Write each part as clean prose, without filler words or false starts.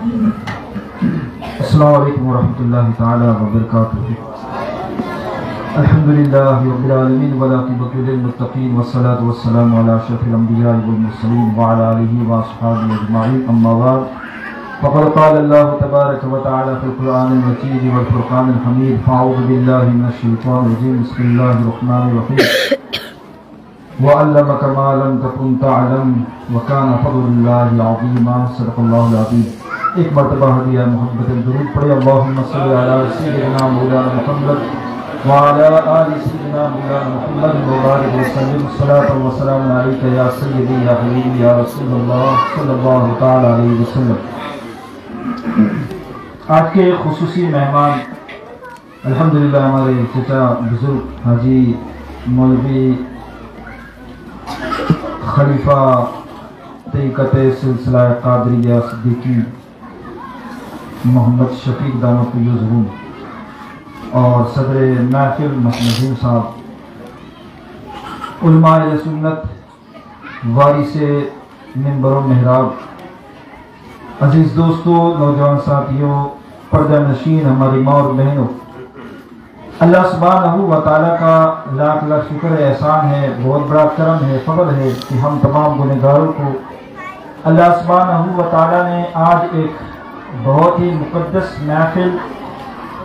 السلام علیکم ورحمۃ اللہ تعالی وبرکاتہ۔ الحمدللہ رب العالمین والعاقبۃ للمتقین والصلاۃ والسلام علی اشرف الانبیاء والمرسلین وعلی آلہ واصحابہ اجمعین، اما بعد فقد قال اللہ تبارک وتعالی فی القرآن المجید والفرقان الحمید، فاعوذ باللہ من الشیطان الرجیم، بسم اللہ الرحمن الرحیم، وعلمک ما لم تکن تعلم وکان فضل اللہ عظیما، صدق اللہ العظیم۔ ایک مرتبہ ہدیہ محبت درود پڑھے، اللہم صلی علی سیدنا مولانا محمد وعلی آل سیدنا مولانا محمد مبارک وسلم، صلاۃ و سلام علیک یا سیدی یا حبیبی یا رسول اللہ صلی اللہ تعالی علیہ وسلم۔ آج کے خصوصی مہمان الحمدللہ ہمارے چچا بزرگ حاجی مولوی خلیفہ طریقت سلسلہ قادریہ صدیقی محمد شفیق دامت الظہور اور صدر محفل نظیم صاحب، علماء سنت، وارث منبر و محراب، عزیز دوستوں، نوجوان ساتھیوں، پردہ نشین ہماری ماں اور بہنوں، اللہ سبحانہ و تعالیٰ کا لاکھ لاکھ شکر ہے، احسان ہے، بہت بڑا کرم ہے، فضل ہے کہ ہم تمام گنہگاروں کو اللہ سبحانہ و تعالیٰ نے آج ایک بہت ہی مقدس محفل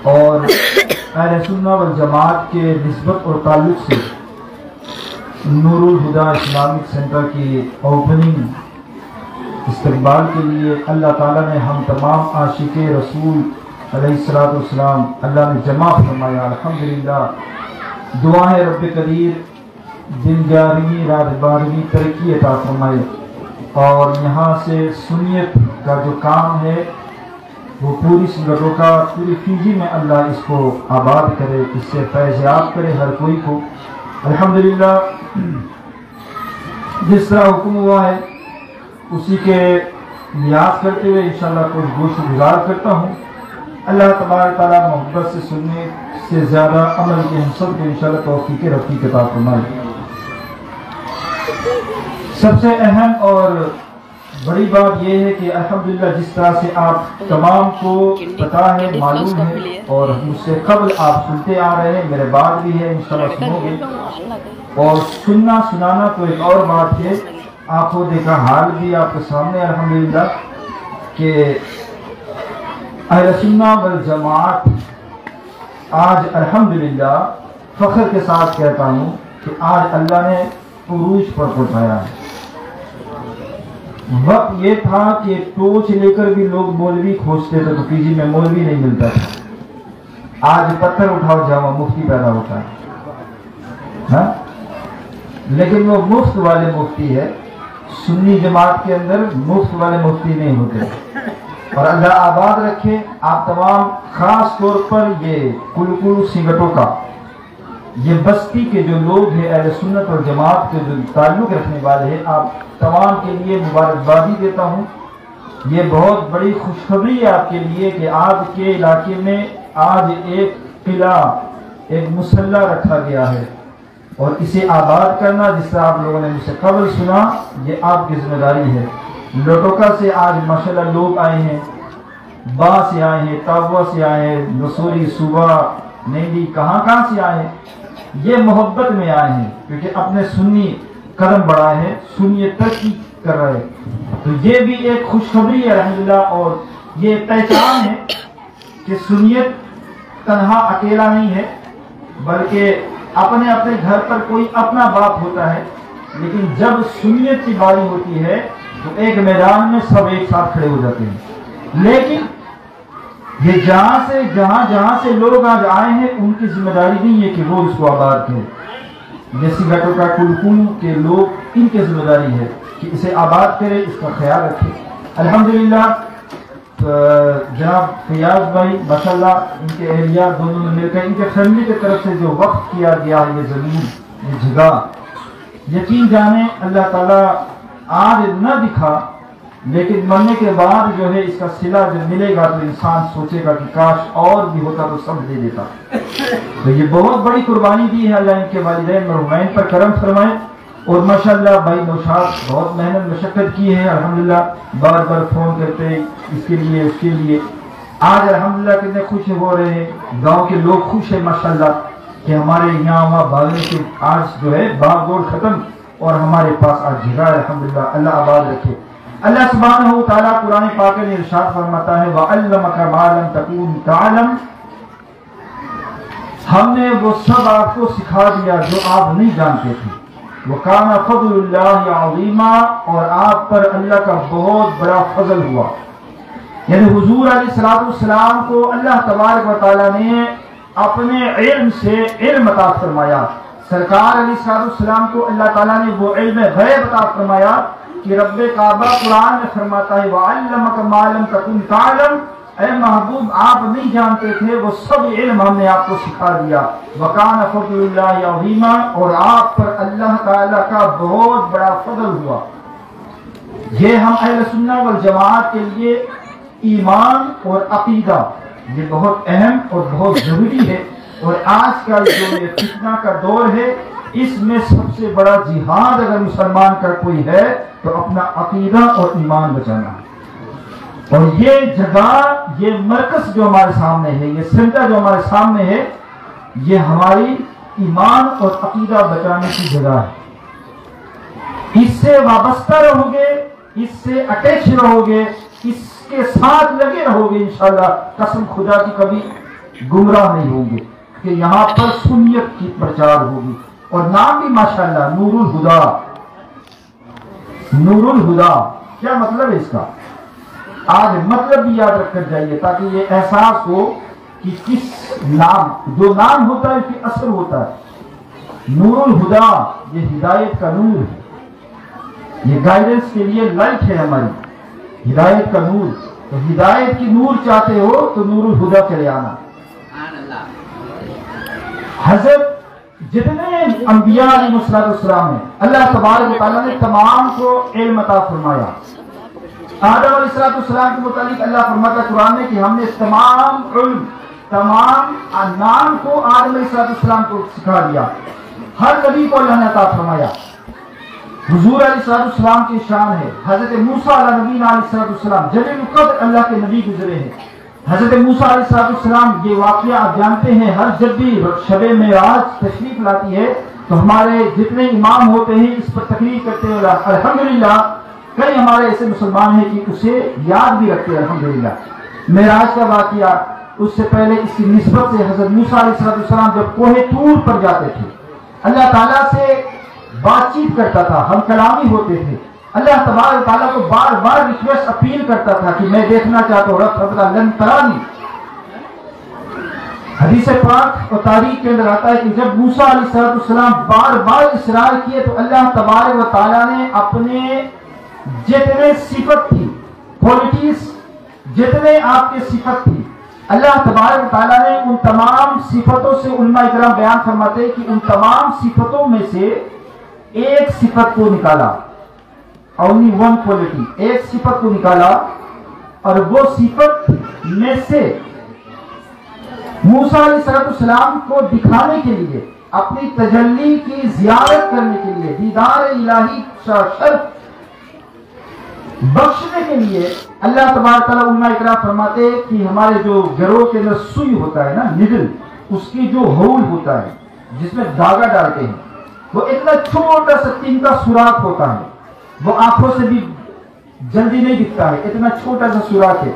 اور اہل سنہ والجماعت کے نسبت اور تعلق سے نور الہدیٰ اسلامک سینٹر کی اوپننگ استقبال کے لیے اللہ تعالیٰ نے ہم تمام عاشق رسول علیہ السلام اللہ نے جمع فرمایا، الحمدللہ۔ دعا ہے رب قدیر دن 11ویں رات 12ویں ترقی عطا فرمائے، اور یہاں سے سنیت کا جو کام ہے وہ پوری سنتوں کا پوری فیجی میں اللہ اس کو آباد کرے، اس سے فیض یاب کرے ہر کوئی کو، الحمدللہ۔ جس طرح حکم ہوا ہے اسی کے نیاز کرتے ہوئے انشاءاللہ کچھ گوش گزار کرتا ہوں۔ اللہ تبارک تعالیٰ محبت سے سننے سے زیادہ عمل کے ہم سب کو انشاءاللہ توفیق رفیق عطا فرمائے۔ سب سے اہم اور بڑی بات یہ ہے کہ الحمدللہ جس طرح سے آپ تمام کو پتہ ہے، معلوم ہے، اور مجھ سے قبل آپ سنتے آ رہے ہیں، میرے بعد بھی ہے، انشاءاللہ سنو گے، اور سننا سنانا تو ایک اور بات ہے، آنکھوں دیکھا حال بھی آپ کے سامنے الحمدللہ کہ اہل سنہ والجماعت آج الحمدللہ فخر کے ساتھ کہتا ہوں کہ آج اللہ نے عروج پر پہنچایا ہے۔ وقت یہ تھا کہ ٹورچ لے کر بھی لوگ مولوی کھوجتے تھے تو پی جی میں مولوی نہیں ملتا تھا، آج پتھر اٹھاؤ جاؤ مفتی پیدا ہوتا ہے، لیکن وہ مفت والے مفتی ہے، سنی جماعت کے اندر مفت والے مفتی نہیں ہوتے۔ اور اللہ آباد رکھے آپ تمام، خاص طور پر یہ کلکل سنگٹوں کا، یہ بستی کے جو لوگ ہیں اہل سنت اور جماعت کے جو تعلق رکھنے والے ہیں، آپ تمام کے لیے مبارکبادی دیتا ہوں۔ یہ بہت بڑی خوشخبری ہے آپ کے لیے کہ آپ کے علاقے میں آج ایک قلعہ، ایک مسلح رکھا گیا ہے، اور اسے آباد کرنا جس طرح آپ لوگوں نے مجھ سے قبل سنا یہ آپ کی ذمہ داری ہے۔ لٹوکا سے آج ماشاءاللہ لوگ آئے ہیں، با سے آئے ہیں، تابوا سے آئے ہیں، نسوری، صوبہ، نیندی، کہاں سے آئے ہیں، یہ محبت میں آئے ہیں کیونکہ اپنے سنی قدم بڑھائے ہیں، سنیت ترقی کر رہے ہیں، تو یہ بھی ایک خوشخبری ہے الحمدللہ، اور یہ پہچان ہے کہ سنیت تنہا اکیلا نہیں ہے، بلکہ اپنے اپنے گھر پر کوئی اپنا باپ ہوتا ہے، لیکن جب سنیت کی باری ہوتی ہے تو ایک میدان میں سب ایک ساتھ کھڑے ہو جاتے ہیں۔ لیکن یہ جہاں سے لوگ آج آئے ہیں ان کی ذمہ داری نہیں ہے کہ وہ اس کو آباد کریں، جیسی گھٹوں کا کلکل کے لوگ ان کی ذمہ داری ہے کہ اسے آباد کرے، اس کا خیال رکھے۔ الحمدللہ جناب فیاض بھائی ماشاءاللہ ان کے اہلیہ دونوں نے مل کر ان کے فیملی کی طرف سے جو وقت کیا گیا یہ زمین، یہ جگہ، یقین جانے اللہ تعالیٰ آج نہ دکھا، لیکن مرنے کے بعد جو ہے اس کا صلہ جب ملے گا تو انسان سوچے گا کہ کاش اور بھی ہوتا تو سب دے دیتا۔ تو یہ بہت بڑی قربانی دی ہے، اللہ ان کے والدین مرحومین پر کرم فرمائے، اور ماشاءاللہ بھائی نوشاد بہت محنت مشقت کی ہے، الحمدللہ بار بار فون کرتے ہیں اس کے لیے اس کے لیے۔ آج الحمدللہ کتنے خوش ہو رہے ہیں، گاؤں کے لوگ خوش ہیں ماشاءاللہ کہ ہمارے یہاں وہاں بھاگنے کے آج جو ہے باغ دوڑ ختم اور ہمارے پاس آج جگہ ہے، الحمدللہ اللہ آباد رکھے۔ اللہ سبحانہ و تعالیٰ قرآن پاک میں ارشاد فرماتا ہے وَعَلَّمَكَ مَا لَمْ تَكُونْ تَعْلَمْ، ہم نے وہ سب آپ کو سکھا دیا جو آپ نہیں جانتے تھے۔ وَكَانَ فَضْلُ اللَّهِ عَظِيمًا، اور آپ پر اللہ کا بہت بڑا فضل ہوا۔ یعنی حضور علیہ السلام کو اللہ تبارک و تعالیٰ نے اپنے علم سے علم عطا فرمایا۔ سرکار علیہ السلام کو اللہ تعالیٰ نے وہ علم غیب عطا فرمایا کہ رب کعبہ قرآن میں فرماتا ہے وَعَلَّمَكَ مَا لَمْ تَكُنْ تَعْلَمْ، اے محبوب آپ نہیں جانتے تھے وہ سب علم ہم نے آپ کو سکھا دیا۔ وَكَانَ فَضْلُ اللَّهِ عَظِيمًا، اور آپ پر اللہ تعالیٰ کا بہت بڑا فضل ہوا۔ یہ ہم اہل سنت والجماعت کے لیے ایمان اور عقیدہ یہ بہت اہم اور بہت ضروری ہے، اور آج کا جو یہ فتنہ کا دور ہے اس میں سب سے بڑا جہاد اگر مسلمان کا کوئی ہے تو اپنا عقیدہ اور ایمان بچانا ہے۔ اور یہ جگہ، یہ مرکز جو ہمارے سامنے ہے، یہ سینٹر جو ہمارے سامنے ہے، یہ ہماری ایمان اور عقیدہ بچانے کی جگہ ہے۔ اس سے وابستہ رہو گے، اس سے اٹیچ رہو گے، اس کے ساتھ لگے رہو گے، انشاءاللہ قسم خدا کی کبھی گمراہ نہیں ہوں گے، کہ یہاں پر سنیت کی پرچار ہوگی۔ اور نام بھی ماشاءاللہ نور الہدا۔ نور الہدا کیا مطلب ہے اس کا؟ آج مطلب بھی یاد رکھ کر جائیے تاکہ یہ احساس ہو کہ کس نام، جو نام ہوتا ہے اس کی اثر ہوتا ہے۔ نور الہدا یہ ہدایت کا نور ہے، یہ گائیڈنس کے لیے لائٹ ہے ہماری، ہدایت کا نور۔ تو ہدایت کی نور چاہتے ہو تو نور الہدا چلے آنا۔ حضرت جتنے انبیاء علیہ السلام ہیں اللہ تبارک و تعالیٰ نے تمام کو علم عطا فرمایا۔ آدم علیہ السلام کے متعلق اللہ فرماتا ہے قرآن میں کہ ہم نے تمام علم، تمام نام کو آدم علیہ السلام کو سکھا دیا۔ ہر نبی کو اللہ نے عطا فرمایا۔ حضور علیہ السلام کی شان ہے۔ حضرت موسیٰ علیہ نبی علیہ السلام جلیل القدر اللہ کے نبی گزرے ہیں۔ حضرت موسیٰ علیہ السلام یہ واقعہ آپ جانتے ہیں، ہر جب بھی شب معراج تشریف لاتی ہے تو ہمارے جتنے امام ہوتے ہیں اس پر تقریر کرتے ہیں، الحمدللہ کئی ہمارے ایسے مسلمان ہیں کہ اسے یاد بھی رکھتے ہیں۔ الحمدللہ معراج کا واقعہ، اس سے پہلے اس کی نسبت سے حضرت موسیٰ علیہ السلام جب کوہ طور پر جاتے تھے اللہ تعالیٰ سے بات چیت کرتا تھا، ہم کلامی ہوتے تھے، اللہ تبارک تعالیٰ کو بار بار ریکویسٹ اپیل کرتا تھا کہ میں دیکھنا چاہتا ہوں، رب فرماتا لن ترانی۔ حدیث پاک اور تاریخ کے اندر آتا ہے کہ جب موسیٰ علیہ السلام بار بار اصرار کیے تو اللہ تبارک و تعالیٰ نے اپنے جتنے صفت تھی، کوالٹیز جتنے آپ کے صفت تھی، اللہ تبارک و تعالیٰ نے ان تمام صفتوں سے، علماء اکرام بیان فرماتے ہیں کہ ان تمام صفتوں میں سے ایک صفت کو نکالا، only one quality، ایک صفت کو نکالا، اور وہ صفت میں سے موسیٰ علیہ السلام کو دکھانے کے لیے، اپنی تجلی کی زیارت کرنے کے لیے، دیدار الہی شرف بخشنے کے لیے اللہ تبارک تعالیٰ علماء اکرام فرماتے کہ ہمارے جو گروہ کے اندر سوئی ہوتا ہے نا، نڈل، اس کی جو ہول ہوتا ہے جس میں دھاگا ڈالتے ہیں، وہ اتنا چھوٹا سا تین کا سوراخ ہوتا ہے، وہ آنکھوں سے بھی جلدی نہیں دکھتا ہے، اتنا چھوٹا سا سوراخ ہے۔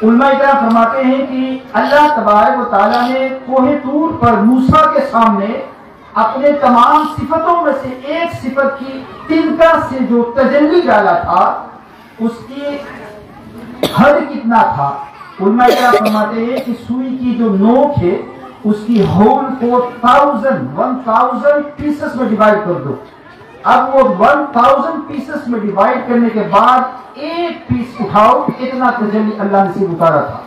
علماء کرام فرماتے ہیں کہ اللہ تبارک و تعالیٰ نے کوہ طور پر موسیٰ کے سامنے اپنے تمام صفتوں میں سے ایک صفت کی تنکا سے جو تجلی ڈالا تھا، اس کی حد کتنا تھا؟ علماء کرام فرماتے ہیں کہ سوئی کی جو نوک ہے اس کی ہول کو 1000 پیسز میں ڈیوائیڈ کر دو۔ اب وہ 1000 پیسز میں ڈیوائیڈ کرنے کے بعد ایک پیس اٹھاؤ، اتنا تجلی اللہ نے صرف اتارا تھا۔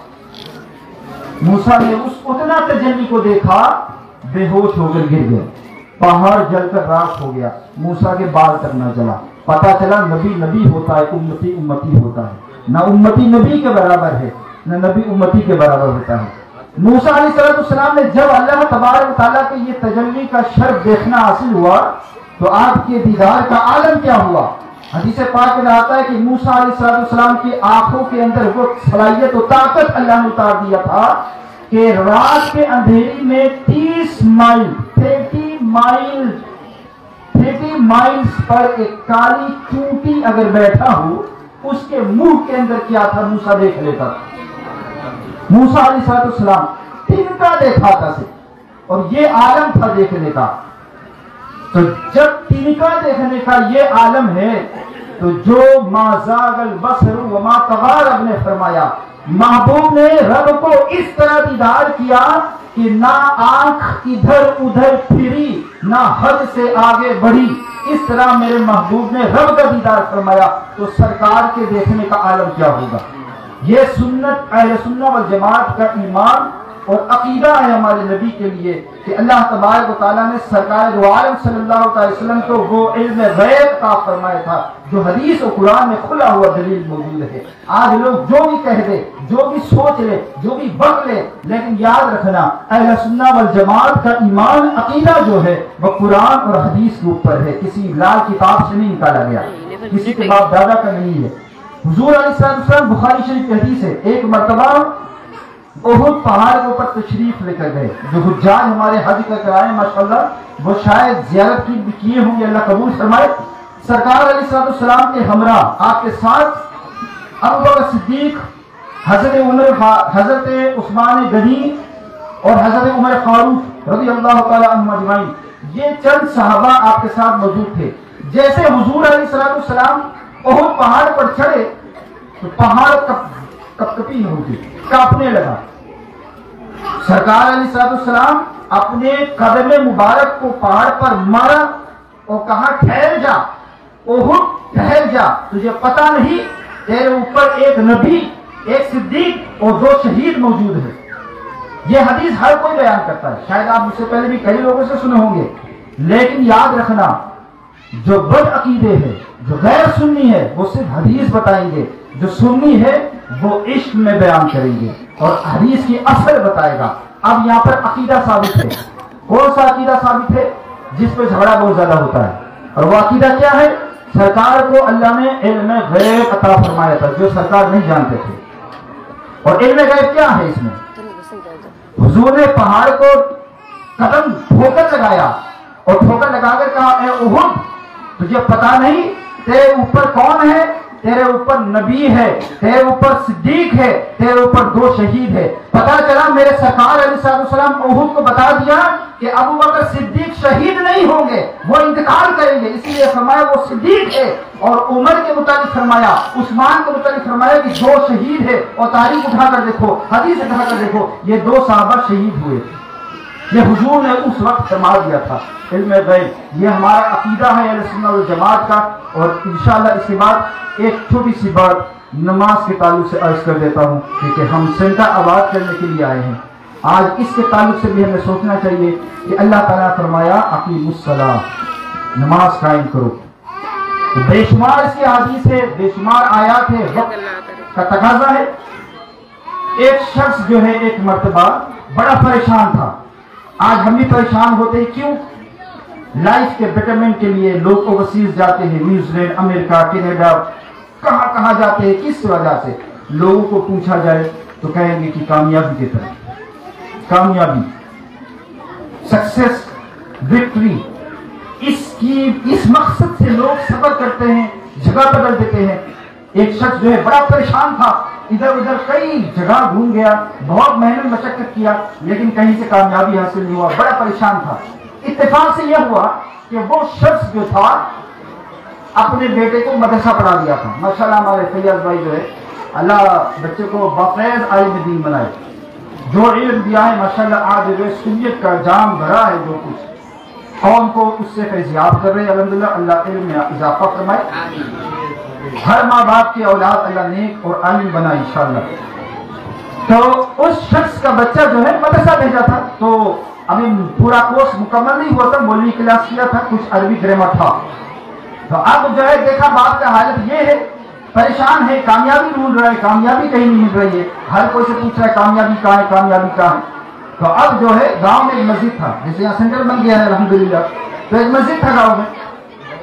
موسیٰ نے اس اتنا تجلی کو دیکھا، بے ہوش ہو کر گر گیا، پہاڑ جل کر راکھ ہو گیا، موسیٰ کے بال تک نہ جلا۔ پتا چلا نبی نبی ہوتا ہے، امتی امتی ہوتا ہے، نہ امتی نبی کے برابر ہے نہ نبی امتی کے برابر ہوتا ہے۔ موسیٰ علیہ السلام نے جب اللہ تبارک و تعالیٰ کے یہ تجلی کا شرف دیکھنا حاصل ہوا تو آپ کے دیدار کا عالم کیا ہوا؟ حدیث پاک میں آتا ہے کہ موسیٰ علیہ السلام کی آنکھوں کے اندر وہ صلاحیت و طاقت اللہ نے اتار دیا تھا کہ رات کے اندھیری میں 30 مائلز پر ایک کالی چونٹی اگر بیٹھا ہو، اس کے منہ کے اندر کیا تھا موسیٰ دیکھ لیتا تھا۔ موسیٰ علیہ السلام تنکا دیکھا تھا سے، اور یہ عالم تھا دیکھنے کا۔ تو جب تنکا دیکھنے کا یہ عالم ہے تو جو ما زاغ البصر وما طغى، رب نے فرمایا محبوب نے رب کو اس طرح دیدار کیا کہ نہ آنکھ ادھر ادھر پھری، نہ حد سے آگے بڑھی۔ اس طرح میرے محبوب نے رب کا دیدار فرمایا، تو سرکار کے دیکھنے کا عالم کیا ہوگا؟ یہ سنت اہل سنت والجماعت کا ایمان اور عقیدہ ہے ہمارے نبی کے لیے کہ اللہ تبارک و تعالیٰ نے سرکار دو عالم صلی اللہ علیہ وسلم کو وہ علم غیب عطا فرمایا تھا جو حدیث و قرآن میں کھلا ہوا دلیل موجود ہے۔ آج لوگ جو بھی کہہ دے، جو بھی سوچ لے، جو بھی بک لے، لیکن یاد رکھنا اہل سنت والجماعت کا ایمان عقیدہ جو ہے وہ قرآن اور حدیث کے اوپر ہے، کسی لال کتاب سے نہیں نکالا گیا، کسی کے باپ دادا کا نہیں ہے۔ حضور علیہ السلام بخاری شریف کی حدیث ہے، ایک مرتبہ احد پہاڑ کے اوپر تشریف لے کر گئے۔ جو حجاج ہمارے حج کر کے آئے ماشاءاللہ، وہ شاید زیارت کی کیے ہوں گے، اللہ قبول فرمائے۔ سرکار علیہ السلام کے ہمراہ آپ کے ساتھ ابوبکر صدیق، حضرت عثمان غنی اور حضرت عمر فاروق رضی اللہ تعالی عنہم اجمعین، یہ چند صحابہ آپ کے ساتھ موجود تھے۔ جیسے حضور علیہ السلام احد پہاڑ پر چڑھے تو پہاڑ کپکپی ہوگی، کانپنے لگا۔ سرکار علیہ السلام اپنے قدم مبارک کو پہاڑ پر مارا اور کہا ٹھہر جا احد، ٹھہر جا، تجھے پتہ نہیں تیرے اوپر ایک نبی، ایک صدیق اور 2 شہید موجود ہیں۔ یہ حدیث ہر کوئی بیان کرتا ہے، شاید آپ مجھ سے پہلے بھی کئی لوگوں سے سنے ہوں گے، لیکن یاد رکھنا جو بد عقیدے ہے، جو غیر سنی ہے، وہ صرف حدیث بتائیں گے، جو سنی ہے وہ عشق میں بیان کریں گے اور حدیث کی اثر بتائے گا۔ اب یہاں پر عقیدہ ثابت ہے، کون سا عقیدہ ثابت ہے؟ جس پہ جھگڑا بہت زیادہ ہوتا ہے، اور وہ عقیدہ کیا ہے؟ سرکار کو اللہ نے علم غیب عطا فرمایا تھا جو سرکار نہیں جانتے تھے۔ اور علم غیب کیا ہے؟ اس میں حضور نے پہاڑ کو قدم ٹھوکر لگایا اور ٹھوکر لگا کر کہا اے احد، تجھے پتا نہیں تیرے اوپر کون ہے؟ تیرے اوپر نبی ہے، تیرے اوپر صدیق ہے، تیرے اوپر 2 شہید ہے۔ پتا چلا میرے سرکار علیہ السلام احد کو بتا دیا کہ ابوبکر صدیق شہید نہیں ہوں گے، وہ انتقال کریں گے، اسی لیے فرمایا وہ صدیق ہے۔ اور عمر کے متعلق فرمایا، عثمان کے متعلق فرمایا کہ 2 شہید ہے، اور تاریخ اٹھا کر دیکھو، حدیث اٹھا کر دیکھو، یہ 2 صحابہ شہید ہوئے۔ یہ حضور نے اس وقت فرما دیا تھا علم غیب۔ یہ ہمارا عقیدہ ہے اہل سنت والجماعت کا۔ اور انشاءاللہ اس کے بعد ایک چھوٹی سی بات نماز کے تعلق سے عرض کر دیتا ہوں، کیونکہ ہم سینٹر آباد کرنے کے لیے آئے ہیں۔ آج اس کے تعلق سے بھی ہمیں سوچنا چاہیے کہ اللہ تعالیٰ فرمایا اقیموا الصلاۃ، نماز قائم کرو۔ بے شمار اس کی حدیث ہے، بے شمار آیات ہے، وقت کا تقاضا ہے۔ ایک شخص جو ہے ایک مرتبہ بڑا پریشان تھا، آج ہم بھی پریشان ہوتے ہیں، کیوں؟ لائف کے بیٹرمنٹ کے لیے لوگ اوورسیز جاتے ہیں، نیوزی لینڈ، امریکہ، کینیڈا، کہاں کہاں جاتے ہیں، کس وجہ سے؟ لوگوں کو پوچھا جائے تو کہیں گے کہ کامیابی کی طرف، کامیابی، سکسیس، وکٹری، اس مقصد سے لوگ سفر کرتے ہیں، جگہ بدل دیتے ہیں۔ ایک شخص جو ہے بڑا پریشان تھا، ادھر ادھر کئی جگہ گھوم گیا، بہت محنت مشقت کیا، لیکن کہیں سے کامیابی حاصل نہیں ہوا، بڑا پریشان تھا۔ اتفاق سے یہ ہوا کہ وہ شخص جو تھا اپنے بیٹے کو مدرسہ پڑھا دیا تھا۔ ماشاءاللہ ہمارے فیاض بھائی جو ہے اللہ بچے کو باقاعدہ عالم دین بنائے، جو علم دیا ہے ماشاءاللہ آج جو سنیت کا جام بھرا ہے، جو کچھ قوم کو اس سے فیضیاب کر رہے ہیں، الحمدللہ اللہ علم میں اضافہ فرمائے۔ ہر ماں باپ کی اولاد اللہ نیک اور عالم بنا انشاءاللہ۔ تو اس شخص کا بچہ جو ہے مدرسہ بھیجا تھا، تو ابھی پورا کورس مکمل نہیں ہوا تھا، مولوی کلاس کیا تھا، کچھ عربی گرامر تھا۔ تو اب جو ہے دیکھا باپ کا حالت یہ ہے، پریشان ہے، کامیابی ڈھونڈ رہا ہے، کامیابی کہیں نہیں مل رہی ہے، ہر کوئی سے پوچھ رہا ہے کامیابی کہاں ہے، کامیابی کہاں ہے۔ تو اب جو ہے گاؤں میں ایک مسجد تھا، جیسے یہاں سینٹر بن گیا ہے الحمدللہ، تو ایک مسجد تھا گاؤں میں،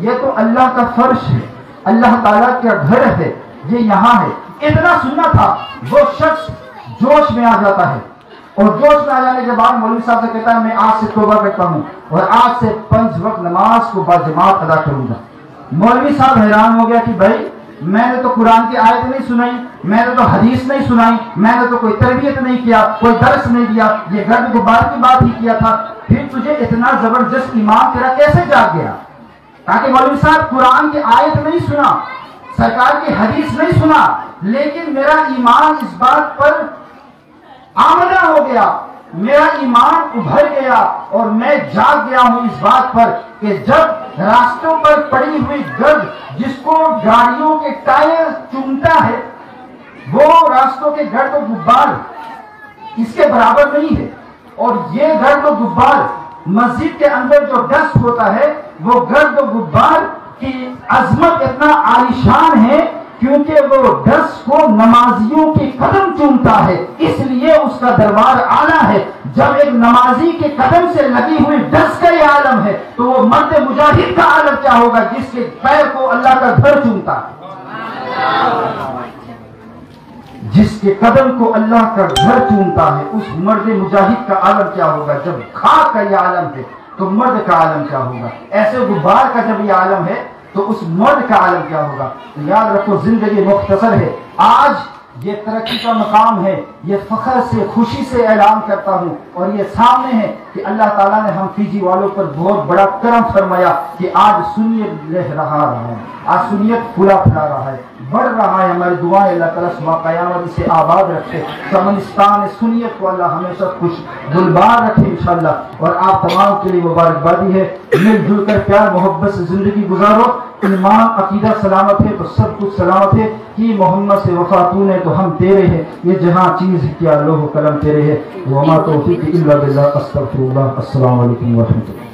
یہ تو اللہ کا فرش ہے، اللہ تعالیٰ کا گھر ہے، یہ یہاں ہے. اتنا سننا تھا. وہ شخص جوش میں آ جاتا ہے اور جوش میں آ جانے کے بعد مولوی صاحب سے کہتا ہے میں آج سے توبہ کرتا ہوں اور آج سے 5 وقت نماز کو باجماعت ادا کروں گا. مولوی صاحب حیران ہو گیا کہ بھائی میں نے تو قرآن کی آیت نہیں سنائی، میں نے تو حدیث نہیں سنائی، میں نے تو کوئی تربیت نہیں کیا، کوئی درس نہیں دیا، یہ گرد غبار کی بات ہی کیا تھا، پھر تجھے اتنا زبردست ایمان تیرا کیسے جاگ گیا؟ تاکہ مولوی صاحب قرآن کی آیت نہیں سنا، سرکار کی حدیث نہیں سنا، لیکن میرا ایمان اس بات پر آمدہ ہو گیا، میرا ایمان ابھر گیا اور میں جاگ گیا ہوں اس بات پر کہ جب راستوں پر پڑی ہوئی گرد جس کو گاڑیوں کے ٹائر چومتا ہے، وہ راستوں کے گرد و غبار اس کے برابر نہیں ہے. اور یہ گرد و غبار مسجد کے اندر جو ڈسٹ ہوتا ہے، وہ گرد و غبار کی عظمت اتنا عالیشان ہے کیونکہ وہ ڈسٹ کو نمازیوں کے قدم چومتا ہے، اس لیے اس کا دربار اعلیٰ ہے. جب ایک نمازی کے قدم سے لگی ہوئی ڈسٹ کا یہ عالم ہے تو وہ مرد مجاہد کا عالم کیا ہوگا جس کے پیر کو اللہ کا گھر چومتا ہے، جس کے قدم کو اللہ کا گھر چومتا ہے. اس مرد مجاہد کا عالم کیا ہوگا؟ جب خاک کا یہ عالم ہے تو مرد کا عالم کیا ہوگا؟ ایسے غبار کا جب یہ عالم ہے تو اس مرد کا عالم کیا ہوگا؟ تو یاد رکھو زندگی مختصر ہے. آج یہ ترقی کا مقام ہے، یہ فخر سے خوشی سے اعلان کرتا ہوں اور یہ سامنے ہے کہ اللہ تعالیٰ نے ہم فیجی والوں پر بہت بڑا کرم فرمایا کہ آج سنیت رہ رہا ہے، آج سنیت پھولا پھلا رہا ہے، بڑھ رہا ہے. ہماری دعائیں اللہ تعالیٰ صبح قیامت سے آباد رکھے، چمنستان سنیت کو اللہ ہمیشہ خوش گلبار رکھے انشاءاللہ. اور آپ تمام کے لیے مبارکبادی ہے، مل جل کر پیار محبت سے زندگی گزارو. ایمان عقیدہ سلامت ہے تو سب کچھ سلامت ہے. کہ محمد سے وفاتون ہے تو ہم تیرے ہیں، یہ جہاں چیز کیا لوح و قلم تیرے ہے. وما توفیق الا باللہ، استغفر اللہ. السلام علیکم ورحمۃ اللہ.